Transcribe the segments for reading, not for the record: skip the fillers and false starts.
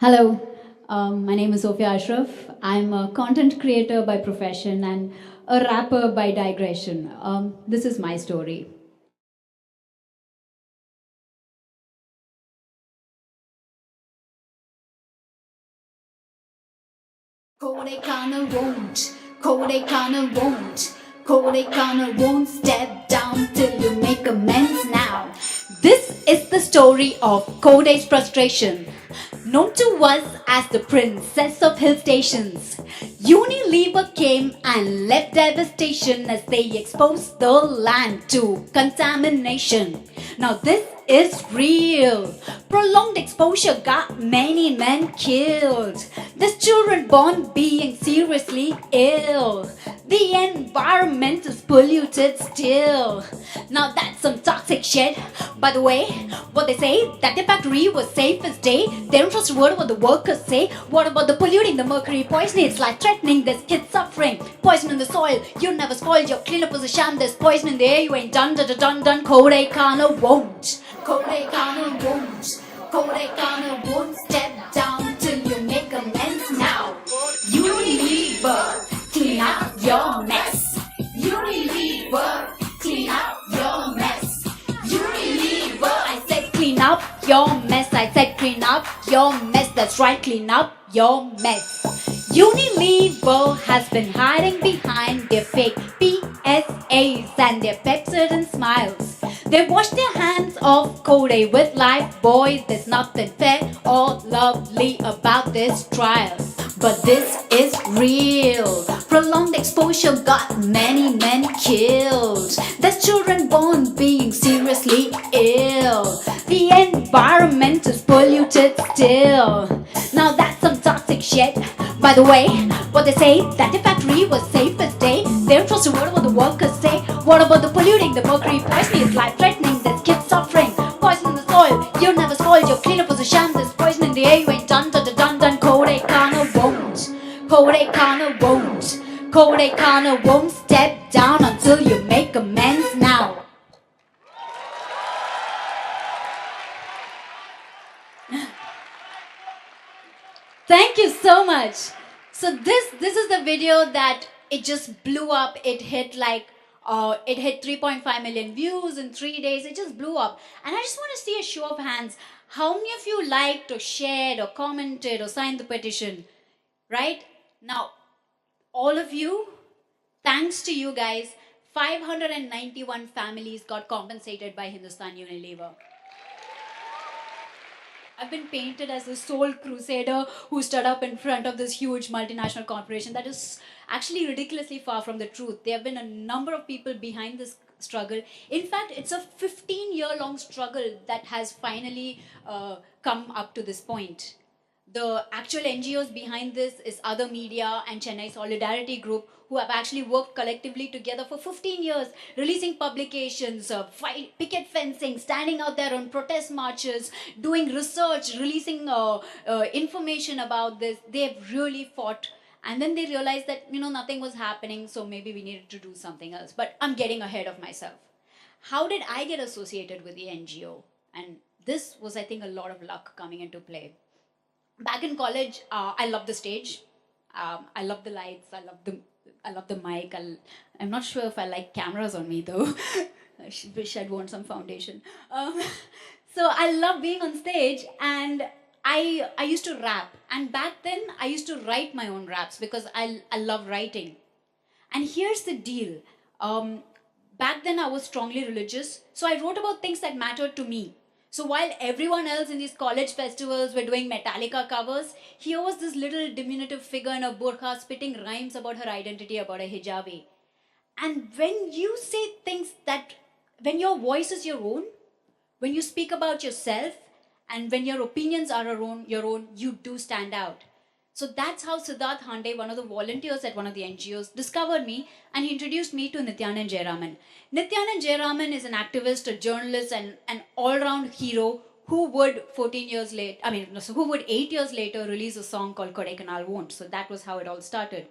Hello, my name is Sofia Ashraf. I'm a content creator by profession and a rapper by digression. This is my story. Kodaikanal won't, Kodaikanal won't, Kodaikanal won't step down till you make amends now. This is the story of Kodai's frustration, known to us as the princess of hill stations. Unilever came and left devastation as they exposed the land to contamination. Now this is real. Prolonged exposure got many men killed. There's children born being seriously ill. The environment is polluted still. Now that's some toxic shit. By the way, what they say, that the factory was safe as day. They don't trust a word what the workers say. What about the polluting, the mercury poisoning? It's life threatening, there's kids suffering. Poison in the soil, you never spoiled. Your cleanup was a sham, there's poison in the air. You ain't done. Kodaikanal won't. Kodaikanal won't. Kodaikanal won't step down till you make amends now. Unilever, clean up your mess. Unilever, clean up your mess. Unilever, I said clean up your mess. I said clean up your mess. That's right, clean up your mess. Unilever has been hiding behind their fake PSAs and their Pepsodent smiles. They wash their hands off Kodai with life, boys. There's nothing fair or lovely about this trial. But this is real. Prolonged exposure got many men killed. There's children born being seriously ill. The environment is polluted still. Now that's some toxic shit. By the way, what they say, that the factory was safe as day. They don't trust a word what the workers say. What about the polluting, the mercury poisoning? It's life threatening, there's kids suffering. Poison in the soil, you never spoiled. Your cleanup was a sham, there's poison in the air. You ain't done. Kodaikanal won't. Kodaikanal won't. Kodaikanal won't step down until you make amends now. Thank you so much. So this is the video that it just blew up. It hit it hit 3.5 million views in 3 days. It just blew up. And I just want to see a show of hands. How many of you liked or shared or commented or signed the petition? Right? Now, all of you, thanks to you guys, 591 families got compensated by Hindustan Unilever. I've been painted as a soul crusader who stood up in front of this huge multinational corporation. That is actually ridiculously far from the truth. There have been a number of people behind this struggle. In fact, it's a 15-year-long struggle that has finally come up to this point. The actual NGOs behind this is other media and Chennai Solidarity Group, who have actually worked collectively together for 15 years, releasing publications, picket fencing, standing out there on protest marches, doing research, releasing information about this. They've really fought. And then they realized that, nothing was happening, so maybe we needed to do something else. But I'm getting ahead of myself. How did I get associated with the NGO? And this was, I think, a lot of luck coming into play. Back in college, I loved the stage. I love the lights. I love the mic. I'm not sure if I like cameras on me though. I wish I'd worn some foundation. So I love being on stage, and I used to rap. And back then, I used to write my own raps because I love writing. And here's the deal. Back then, I was strongly religious, so I wrote about things that mattered to me. So while everyone else in these college festivals were doing Metallica covers, here was this little diminutive figure in a burqa spitting rhymes about her identity, about a hijabi. And when you say things when your voice is your own, when you speak about yourself, and when your opinions are your own, you do stand out. So that's how Siddharth Hande, one of the volunteers at one of the NGOs, discovered me, and he introduced me to Nityanand Jayaraman. Nityanand Jayaraman is an activist, a journalist, and an all-round hero who would 8 years later release a song called Kodaikanal Won't. So that was how it all started.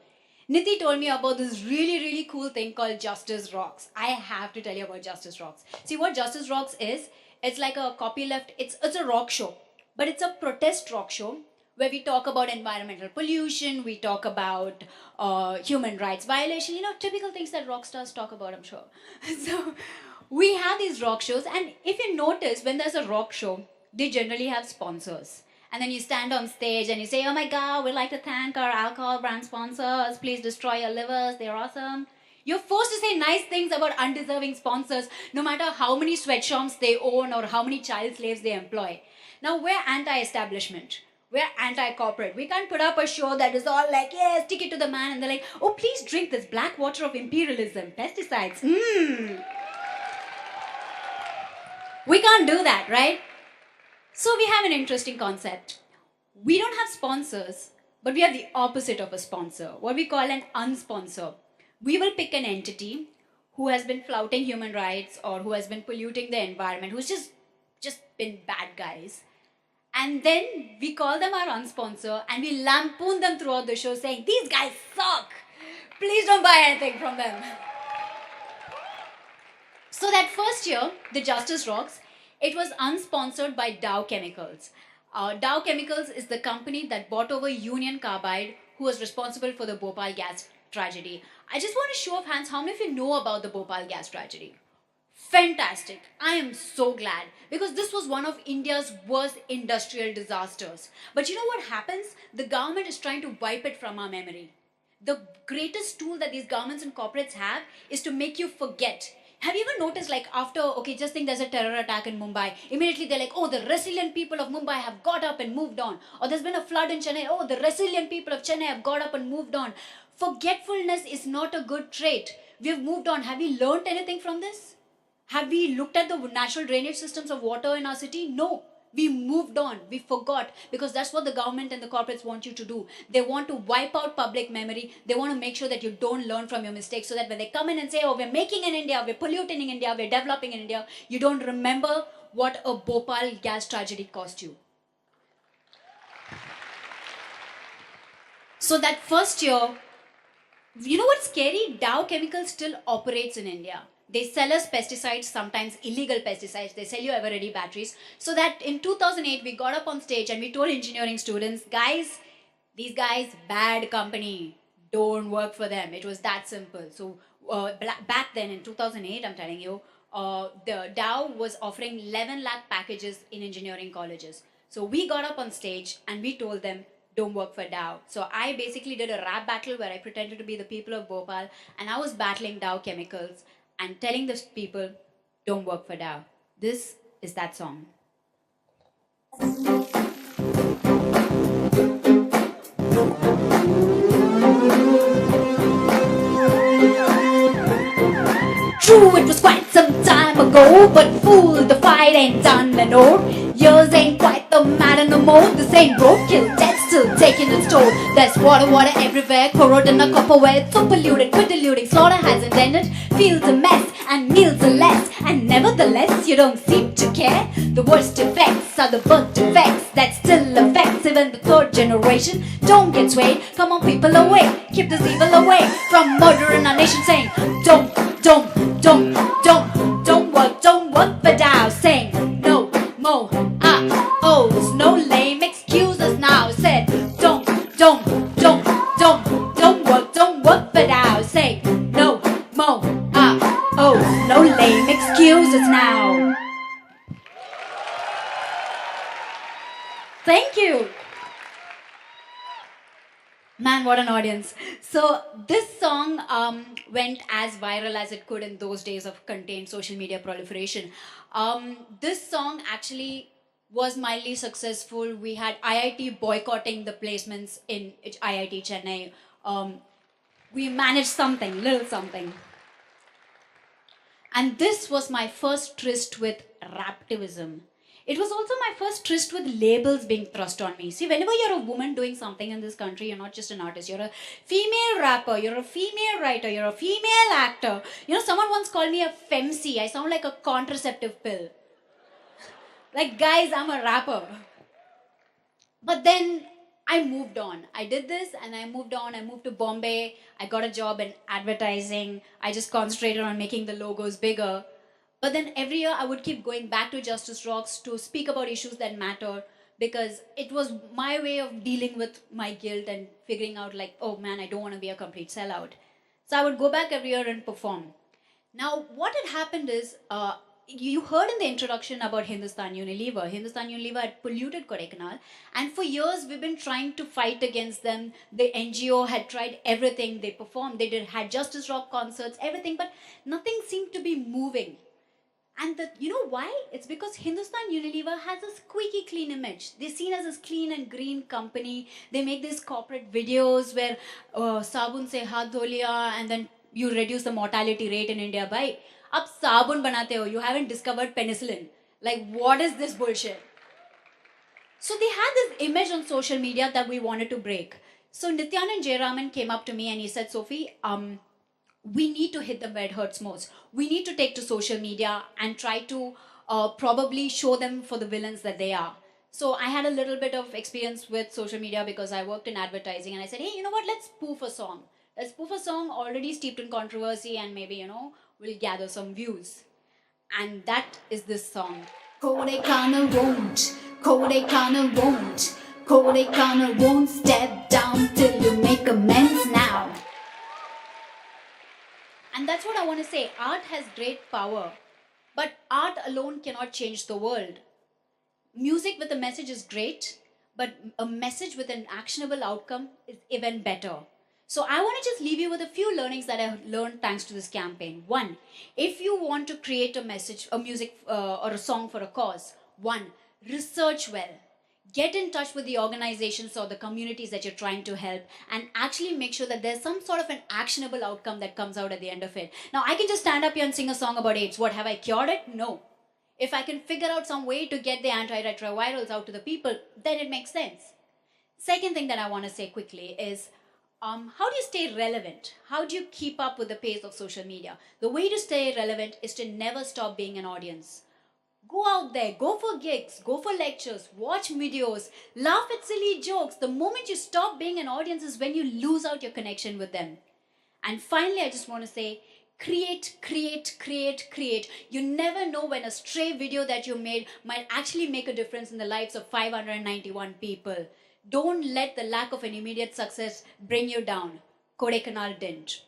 Niti told me about this really, really cool thing called Justice Rocks. I have to tell you about Justice Rocks. See, what Justice Rocks is, it's like a copyleft, it's a rock show, but it's a protest rock show where we talk about environmental pollution, we talk about human rights violation, typical things that rock stars talk about, I'm sure. So we have these rock shows, and if you notice, when there's a rock show, they generally have sponsors. And then you stand on stage and you say, oh my God, we'd like to thank our alcohol brand sponsors. Please destroy your livers. They're awesome. You're forced to say nice things about undeserving sponsors, no matter how many sweatshops they own or how many child slaves they employ. Now, we're anti-establishment. We're anti-corporate. We can't put up a show that is all like, yeah, stick it to the man. And they're like, oh, please drink this black water of imperialism, pesticides. We can't do that, right? So we have an interesting concept. We don't have sponsors, but we have the opposite of a sponsor, what we call an unsponsor. We will pick an entity who has been flouting human rights or who has been polluting the environment, who's just been bad guys. And then we call them our unsponsor and we lampoon them throughout the show saying, these guys suck. Please don't buy anything from them. So that first year, the Justice Rocks, it was unsponsored by Dow Chemicals. Dow Chemicals is the company that bought over Union Carbide, who was responsible for the Bhopal gas tragedy. I just want to show of hands, how many of you know about the Bhopal gas tragedy? Fantastic. I am so glad, because this was one of India's worst industrial disasters. But you know what happens? The government is trying to wipe it from our memory. The greatest tool that these governments and corporates have is to make you forget. Have you ever noticed, like, after, just think there's a terror attack in Mumbai, immediately they're like, oh, the resilient people of Mumbai have got up and moved on. Or there's been a flood in Chennai, oh, the resilient people of Chennai have got up and moved on. Forgetfulness is not a good trait. We have moved on. Have we learned anything from this? Have we looked at the natural drainage systems of water in our city? No. We moved on. We forgot, because that's what the government and the corporates want you to do. They want to wipe out public memory. They want to make sure that you don't learn from your mistakes, so that when they come in and say, oh, we're making in India, we're polluting in India, we're developing in India, you don't remember what a Bhopal gas tragedy cost you. So that first year, you know what's scary? Dow Chemicals still operates in India. They sell us pesticides, sometimes illegal pesticides. They sell you ever-ready batteries. So that in 2008, we got up on stage and we told engineering students, guys, these guys, bad company, don't work for them. It was that simple. So back then in 2008, I'm telling you, the Dow was offering 11 lakh packages in engineering colleges. So we got up on stage and we told them, don't work for Dow. So I basically did a rap battle where I pretended to be the people of Bhopal, and I was battling Dow Chemicals and telling those people, don't work for Dow. This is that song. True, it was quite some time ago, but fool, the fight ain't done no more. Years ain't quite the matter no more. This ain't roadkill, dead still taking its toll. There's water everywhere, corroded in a copperware. It's so polluted, quit deluding, slaughter hasn't ended. Fields a mess, and meals are less. And nevertheless, you don't seem to care. The worst effects are the birth defects that still affects even the third generation. Don't get swayed, come on people awake. Keep this evil away from murder in our nation, saying, don't work for Dow. Saying, no more O's, no lame excuses now. Said, don't work for Dow. Say, no more O's, no lame excuses now. Thank you. Man, what an audience. So this song went as viral as it could in those days of contained social media proliferation. This song actually was mildly successful. We had IIT boycotting the placements in IIT Chennai. We managed something, little something. And this was my first tryst with raptivism. It was also my first tryst with labels being thrust on me. See, whenever you're a woman doing something in this country, you're not just an artist. You're a female rapper, you're a female writer, you're a female actor. Someone once called me a femc. I sound like a contraceptive pill. Like, guys, I'm a rapper. But then I moved on. I did this and I moved on. I moved to Bombay. I got a job in advertising. I just concentrated on making the logos bigger. But then every year I would keep going back to Justice Rocks to speak about issues that matter, because it was my way of dealing with my guilt and figuring out like, oh man, I don't want to be a complete sellout. So I would go back every year and perform. Now, what had happened is, you heard in the introduction about Hindustan Unilever. Hindustan Unilever had polluted Kodaikanal, and for years we've been trying to fight against them. The NGO had tried everything. They performed, had Justice Rock concerts, everything, but nothing seemed to be moving. And you know why? It's because Hindustan Unilever has a squeaky clean image. They're seen as a clean and green company. They make these corporate videos where sabun se haath dho liya and then you reduce the mortality rate in India by ab sabun banate ho. You haven't discovered penicillin. Like, what is this bullshit? So they had this image on social media that we wanted to break. So Nityanand Jayaraman came up to me and he said, Sophie, we need to hit them where it hurts most. We need to take to social media and try to probably show them for the villains that they are. So I had a little bit of experience with social media because I worked in advertising, and I said, hey, you know what, let's spoof a song. Let's spoof a song already steeped in controversy, and maybe, we'll gather some views. And that is this song. Kodaikanal won't, Kodaikanal won't, Kodaikanal won't step down till you make amends now. And that's what I want to say. Art has great power, but art alone cannot change the world. Music with a message is great, but a message with an actionable outcome is even better. So I want to just leave you with a few learnings that I learned thanks to this campaign. One, if you want to create a message, a music or a song for a cause, one, research well. Get in touch with the organizations or the communities that you're trying to help and actually make sure that there's some sort of an actionable outcome that comes out at the end of it. Now, I can just stand up here and sing a song about AIDS. What, have I cured it? No. If I can figure out some way to get the antiretrovirals out to the people, then it makes sense. Second thing that I want to say quickly is, how do you stay relevant? How do you keep up with the pace of social media? The way to stay relevant is to never stop being an audience. Go out there, go for gigs, go for lectures, watch videos, laugh at silly jokes. The moment you stop being an audience is when you lose out your connection with them. And finally, I just want to say, create, create, create, create. You never know when a stray video that you made might actually make a difference in the lives of 591 people. Don't let the lack of an immediate success bring you down. Kodaikanal didn't.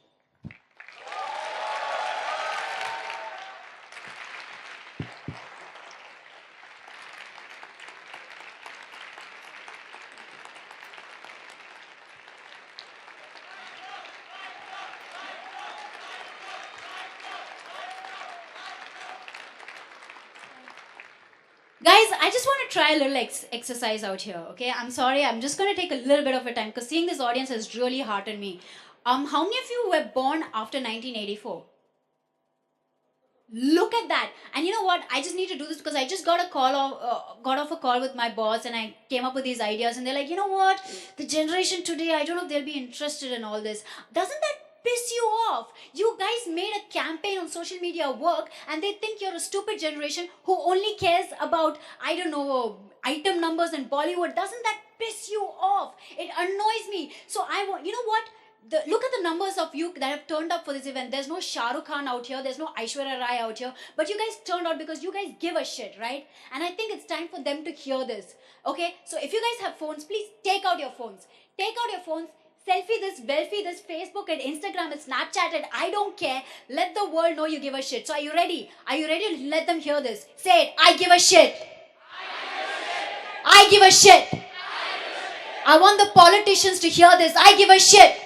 Guys, I just want to try a little exercise out here, okay? I'm sorry, I'm just going to take a little bit of a time because seeing this audience has really heartened me. How many of you were born after 1984? Look at that. And you know what? I just need to do this because I just got off a call with my boss and I came up with these ideas and they're like, you know what? The generation today, I don't know if they'll be interested in all this. Doesn't that piss you off? You guys made a campaign on social media work and they think you're a stupid generation who only cares about, I don't know, item numbers and Bollywood. Doesn't that piss you off? It annoys me. So you know what? Look at the numbers of you that have turned up for this event. There's no Shah Rukh Khan out here. There's no Aishwarya Rai out here. But you guys turned out because you guys give a shit, right? And I think it's time for them to hear this. Okay? So if you guys have phones, please take out your phones. Take out your phones. Selfie this, Belfie this, Facebook and Instagram and Snapchat and I don't care. Let the world know you give a shit. So are you ready? Are you ready to let them hear this? Say it. I give a shit. I give a shit. I want the politicians to hear this. I give a shit.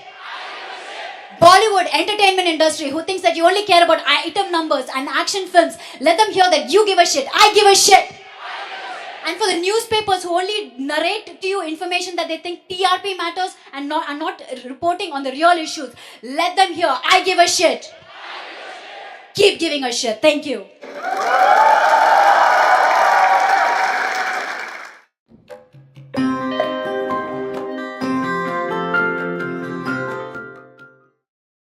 Bollywood entertainment industry who thinks that you only care about item numbers and action films, let them hear that you give a shit. I give a shit. And for the newspapers who only narrate to you information that they think TRP matters and are not reporting on the real issues, let them hear I give a shit. Keep giving a shit. Thank you.